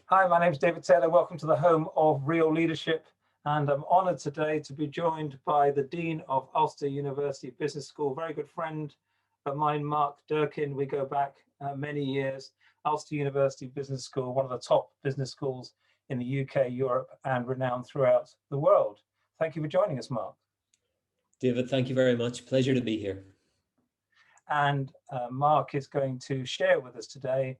Hi, my name is David Taylor. Welcome to the home of real leadership. And I'm honored today to be joined by the Dean of Ulster University Business School, very good friend of mine, Mark Durkin. We go back many years. Ulster University Business School, one of the top business schools in the UK, Europe, and renowned throughout the world. Thank you for joining us, Mark. David, thank you very much. Pleasure to be here. And Mark is going to share with us today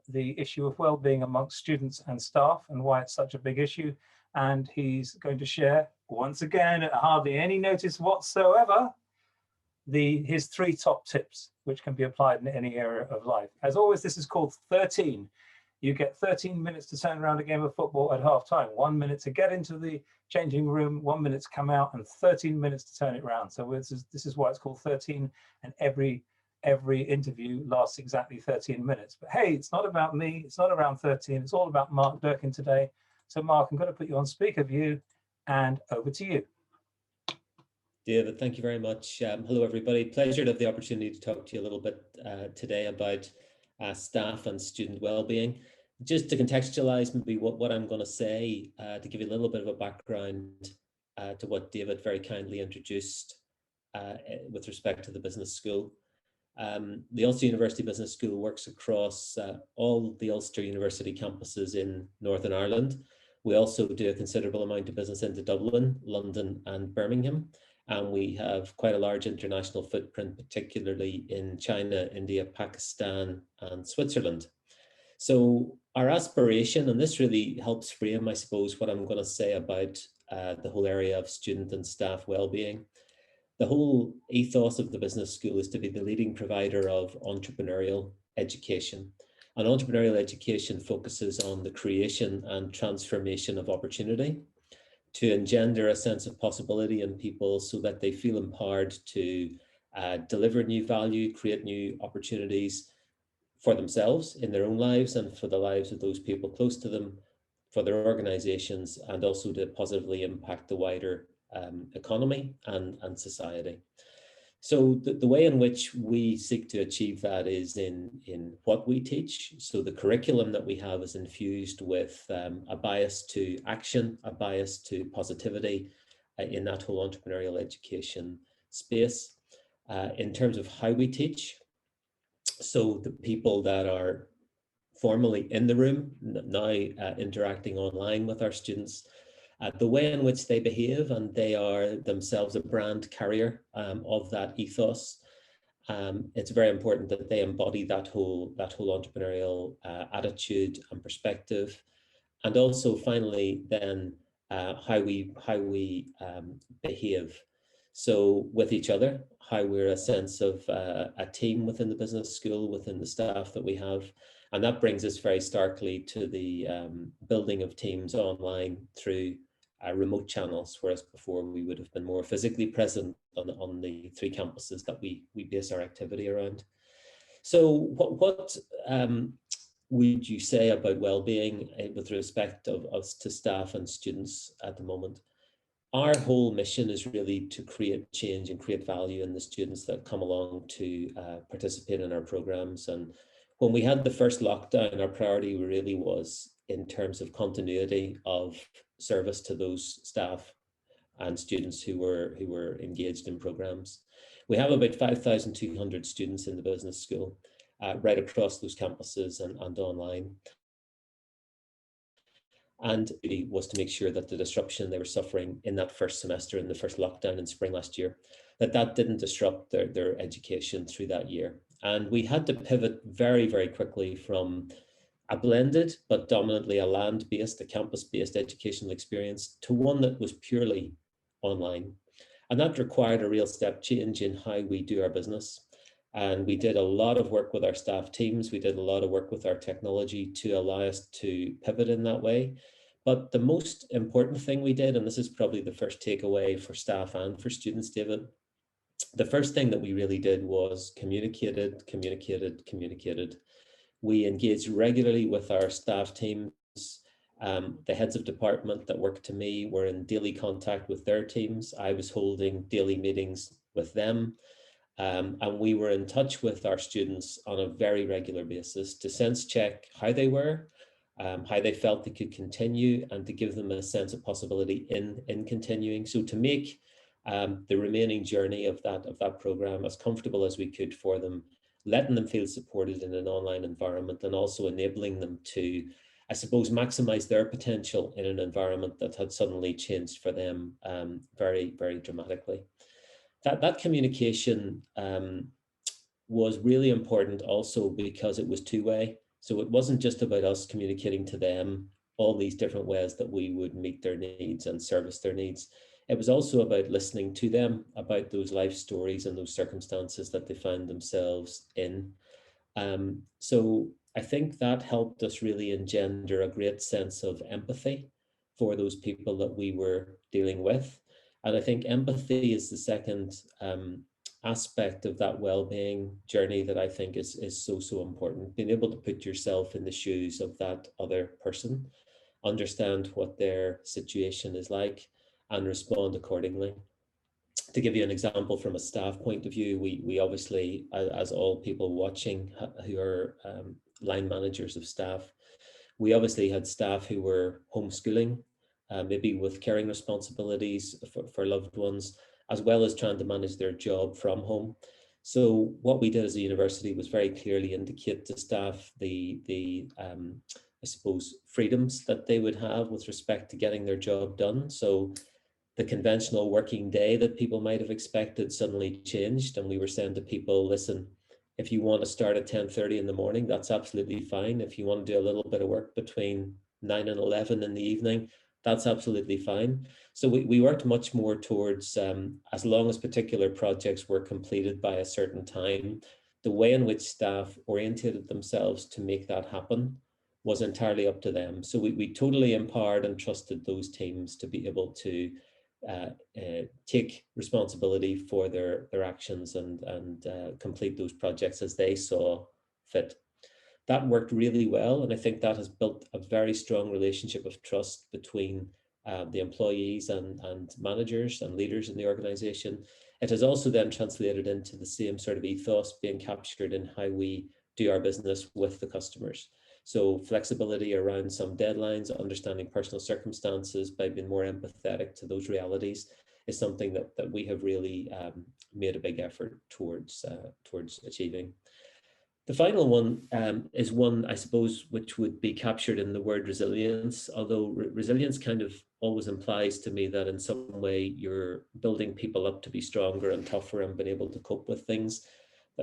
the issue of well-being amongst students and staff and why it's such a big issue. And he's going to share, once again, at hardly any notice whatsoever, his 3 top tips, which can be applied in any area of life. As always, this is called 13. You get 13 minutes to turn around a game of football at half time, 1 minute to get into the changing room, 1 minute to come out, and 13 minutes to turn it around. So this is why it's called 13, and every interview lasts exactly 13 minutes. But hey, it's not about me, it's not around 13, it's all about Mark Durkin today. So Mark, I'm going to put you on speaker view, and over to you. David, thank you very much. Hello, everybody. Pleasure to have the opportunity to talk to you a little bit today about staff and student well-being. Just to contextualize maybe what I'm going to say, to give you a little bit of a background to what David very kindly introduced with respect to the business school. The Ulster University Business School works across all the Ulster University campuses in Northern Ireland. We also do a considerable amount of business into Dublin, London, and Birmingham. And we have quite a large international footprint, particularly in China, India, Pakistan, and Switzerland. So our aspiration, and this really helps frame, I suppose, what I'm going to say about the whole area of student and staff well-being. The whole ethos of the business school is to be the leading provider of entrepreneurial education. And entrepreneurial education focuses on the creation and transformation of opportunity, to engender a sense of possibility in people so that they feel empowered to deliver new value, create new opportunities for themselves in their own lives and for the lives of those people close to them, for their organizations, and also to positively impact the wider economy and society. So the way in which we seek to achieve that is in what we teach. So the curriculum that we have is infused with a bias to action, a bias to positivity in that whole entrepreneurial education space. In terms of how we teach, so the people that are formally in the room, now interacting online with our students, the way in which they behave, and they are themselves a brand carrier of that ethos. It's very important that they embody that whole entrepreneurial attitude and perspective, and also finally then how we behave. So with each other, how we're a sense of a team within the business school, within the staff that we have. And that brings us very starkly to the building of teams online through remote channels, whereas before we would have been more physically present on the 3 campuses that we base our activity around. So what would you say about well-being with respect of us to staff and students at the moment? Our whole mission is really to create change and create value in the students that come along to participate in our programs. And when we had the first lockdown, our priority really was in terms of continuity of service to those staff and students who were engaged in programs. We have about 5,200 students in the business school right across those campuses and online. And it was to make sure that the disruption they were suffering in that first semester, in the first lockdown in spring last year, that didn't disrupt their education through that year. And we had to pivot very, very quickly from a blended but dominantly a land-based, a campus-based educational experience to one that was purely online. And that required a real step change in how we do our business. And we did a lot of work with our staff teams. We did a lot of work with our technology to allow us to pivot in that way. But the most important thing we did, and this is probably the first takeaway for staff and for students, David, the first thing that we really did was communicated. We engaged regularly with our staff teams. The heads of department that worked to me were in daily contact with their teams. I was holding daily meetings with them. And we were in touch with our students on a very regular basis to sense check how they were, how they felt they could continue, and to give them a sense of possibility in continuing. So to make the remaining journey of that program as comfortable as we could for them, letting them feel supported in an online environment, and also enabling them to, I suppose, maximize their potential in an environment that had suddenly changed for them very, very dramatically. That communication was really important also because it was two-way. So it wasn't just about us communicating to them all these different ways that we would meet their needs and service their needs. It was also about listening to them about those life stories and those circumstances that they found themselves in. So I think that helped us really engender a great sense of empathy for those people that we were dealing with. And I think empathy is the second aspect of that well-being journey that I think is so important. Being able to put yourself in the shoes of that other person, understand what their situation is like, and respond accordingly. To give you an example from a staff point of view, we obviously, as all people watching who are line managers of staff, we obviously had staff who were homeschooling, maybe with caring responsibilities for loved ones, as well as trying to manage their job from home. So what we did as a university was very clearly indicate to staff the I suppose, freedoms that they would have with respect to getting their job done. So the conventional working day that people might have expected suddenly changed, and we were saying to people, listen, if you want to start at 10:30 in the morning, that's absolutely fine. If you want to do a little bit of work between 9 and 11 in the evening, that's absolutely fine. So we worked much more towards, as long as particular projects were completed by a certain time, the way in which staff orientated themselves to make that happen was entirely up to them. So we totally empowered and trusted those teams to be able to take responsibility for their actions and complete those projects as they saw fit. That worked really well, and I think that has built a very strong relationship of trust between the employees and managers and leaders in the organization. It has also then translated into the same sort of ethos being captured in how we do our business with the customers. So flexibility around some deadlines, understanding personal circumstances by being more empathetic to those realities is something that we have really made a big effort towards achieving. The final one is one, I suppose, which would be captured in the word resilience, although resilience kind of always implies to me that in some way you're building people up to be stronger and tougher and being able to cope with things.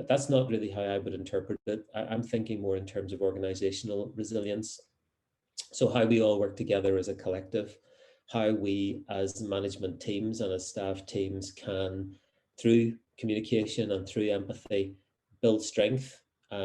That's not really how I would interpret it. I'm thinking more in terms of organizational resilience. So how we all work together as a collective, how we as management teams and as staff teams can, through communication and through empathy, build strength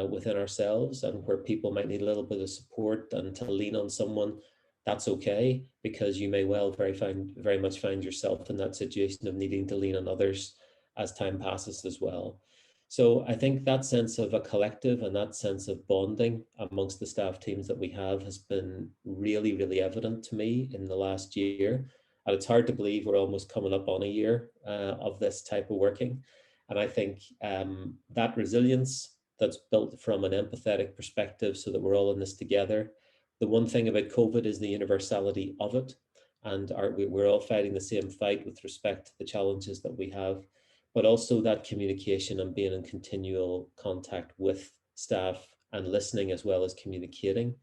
within ourselves, and where people might need a little bit of support and to lean on someone, that's okay, because you may well very much find yourself in that situation of needing to lean on others as time passes as well. So I think that sense of a collective and that sense of bonding amongst the staff teams that we have has been really, really evident to me in the last year. And it's hard to believe we're almost coming up on a year of this type of working. And I think that resilience that's built from an empathetic perspective so that we're all in this together. The one thing about COVID is the universality of it. And we're all fighting the same fight with respect to the challenges that we have, but also that communication and being in continual contact with staff and listening as well as communicating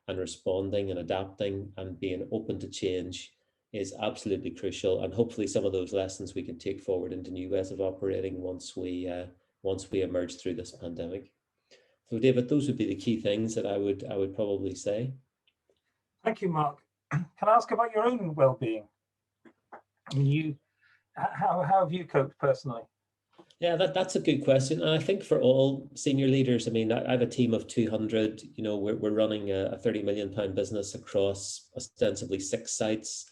and responding and adapting and being open to change is absolutely crucial. And hopefully some of those lessons we can take forward into new ways of operating once we emerge through this pandemic. So David, those would be the key things that I would probably say. Thank you, Mark. Can I ask about your own well-being? I mean, how have you coped personally? Yeah, that's a good question. And I think for all senior leaders, I mean, I have a team of 200, we're running a 30 million pound business across ostensibly 6 sites.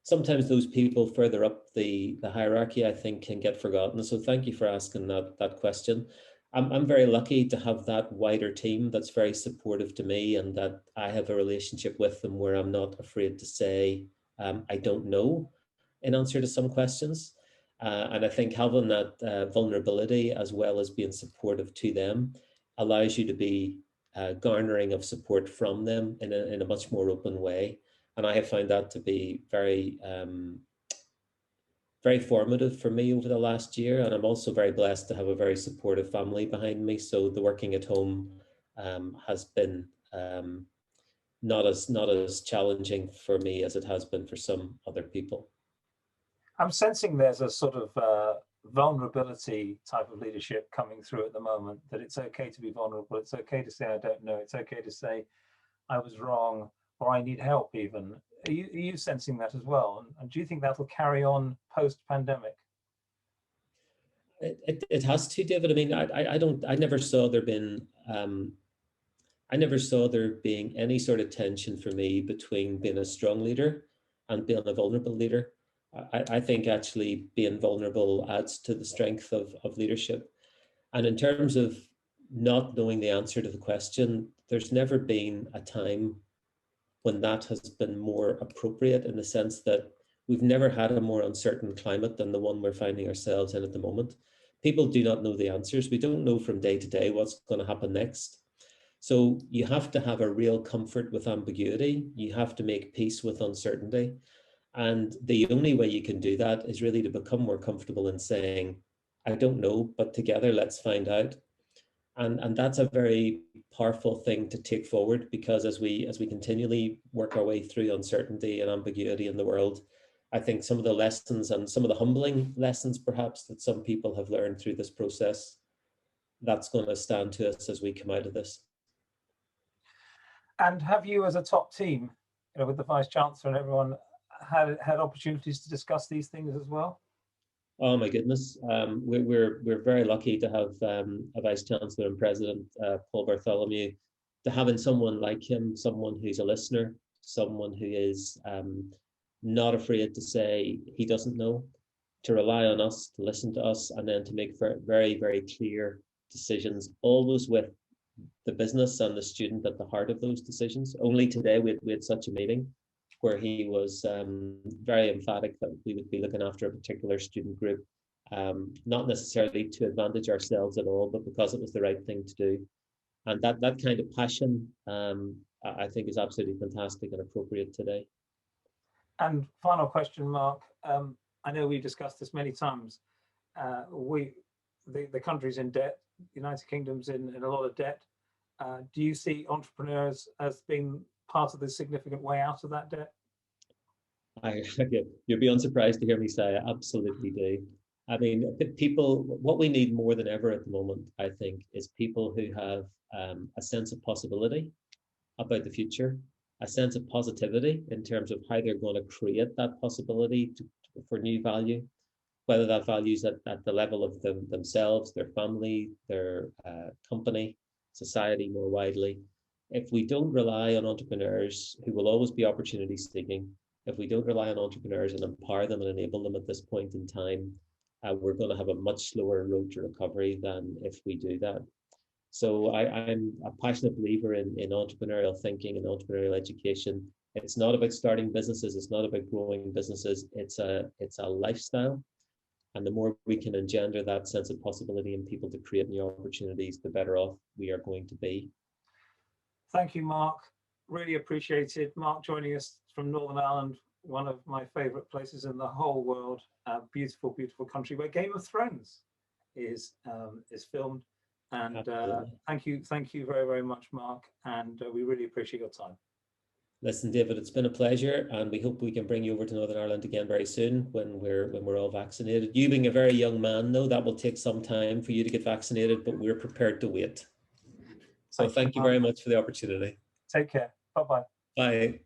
Sometimes those people further up the hierarchy, I think, can get forgotten. So thank you for asking that question. I'm very lucky to have that wider team that's very supportive to me, and that I have a relationship with them where I'm not afraid to say, I don't know in answer to some questions. And I think having that vulnerability as well as being supportive to them allows you to be garnering of support from them in a much more open way. And I have found that to be very formative for me over the last year. And I'm also very blessed to have a very supportive family behind me. So the working at home has been not as challenging for me as it has been for some other people. I'm sensing there's a sort of vulnerability type of leadership coming through at the moment, that it's okay to be vulnerable. It's okay to say, I don't know. It's okay to say, I was wrong, or I need help even. Are you sensing that as well? And do you think that'll carry on post-pandemic? It has to, David. I mean, I never saw there being any sort of tension for me between being a strong leader and being a vulnerable leader. I think actually being vulnerable adds to the strength of leadership. And in terms of not knowing the answer to the question, there's never been a time when that has been more appropriate, in the sense that we've never had a more uncertain climate than the one we're finding ourselves in at the moment. People do not know the answers. We don't know from day to day what's going to happen next. So you have to have a real comfort with ambiguity. You have to make peace with uncertainty. And the only way you can do that is really to become more comfortable in saying, I don't know, but together let's find out. And that's a very powerful thing to take forward, because as we continually work our way through uncertainty and ambiguity in the world, I think some of the lessons, and some of the humbling lessons perhaps, that some people have learned through this process, that's going to stand to us as we come out of this. And have you, as a top team, with the Vice Chancellor and everyone, had opportunities to discuss these things as well? Oh my goodness, we're very lucky to have a Vice Chancellor and President, Paul Bartholomew, to having someone like him, someone who's a listener, someone who is not afraid to say he doesn't know, to rely on us, to listen to us, and then to make very, very clear decisions, always with the business and the student at the heart of those decisions. Only today we had such a meeting where he was very emphatic that we would be looking after a particular student group, not necessarily to advantage ourselves at all, but because it was the right thing to do. And that kind of passion, I think, is absolutely fantastic and appropriate today. And final question, Mark. I know we've discussed this many times. The country's in debt. The United Kingdom's in a lot of debt. Do you see entrepreneurs as being part of the significant way out of that debt? You'll be unsurprised to hear me say I absolutely do. I mean, people, what we need more than ever at the moment, I think, is people who have a sense of possibility about the future, a sense of positivity in terms of how they're going to create that possibility for new value, whether that value is at the level of themselves, their family, their company, society more widely. If we don't rely on entrepreneurs, who will always be opportunity seeking, if we don't rely on entrepreneurs and empower them and enable them at this point in time, we're going to have a much slower road to recovery than if we do that. So I'm a passionate believer in entrepreneurial thinking and entrepreneurial education. It's not about starting businesses. It's not about growing businesses. It's a lifestyle. And the more we can engender that sense of possibility in people to create new opportunities, the better off we are going to be. Thank you, Mark. Really appreciated. Mark joining us from Northern Ireland, one of my favorite places in the whole world. A beautiful, beautiful country where Game of Thrones is filmed. And thank you very, very much, Mark. And we really appreciate your time. Listen, David, it's been a pleasure, and we hope we can bring you over to Northern Ireland again very soon when we're all vaccinated. You being a very young man, though, that will take some time for you to get vaccinated, but we're prepared to wait. So thank you very much for the opportunity. Take care. Bye-bye. Bye.